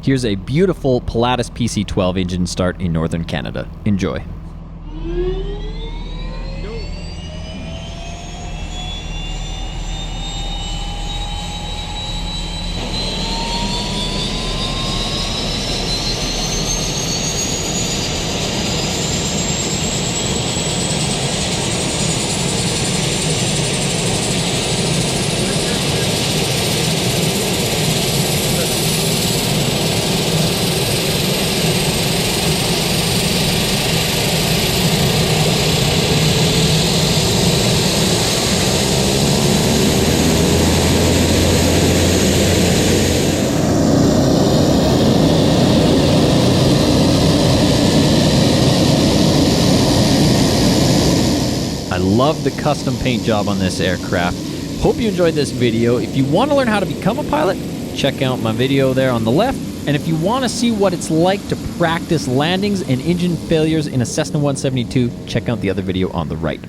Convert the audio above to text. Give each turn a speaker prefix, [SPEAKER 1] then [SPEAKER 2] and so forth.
[SPEAKER 1] Here's a beautiful Pilatus PC12 engine start in northern Canada. Enjoy. I love the custom paint job on this aircraft. Hope you enjoyed this video. If you want to learn how to become a pilot, check out my video there on the left. And if you want to see what it's like to practice landings and engine failures in a Cessna 172, check out the other video on the right.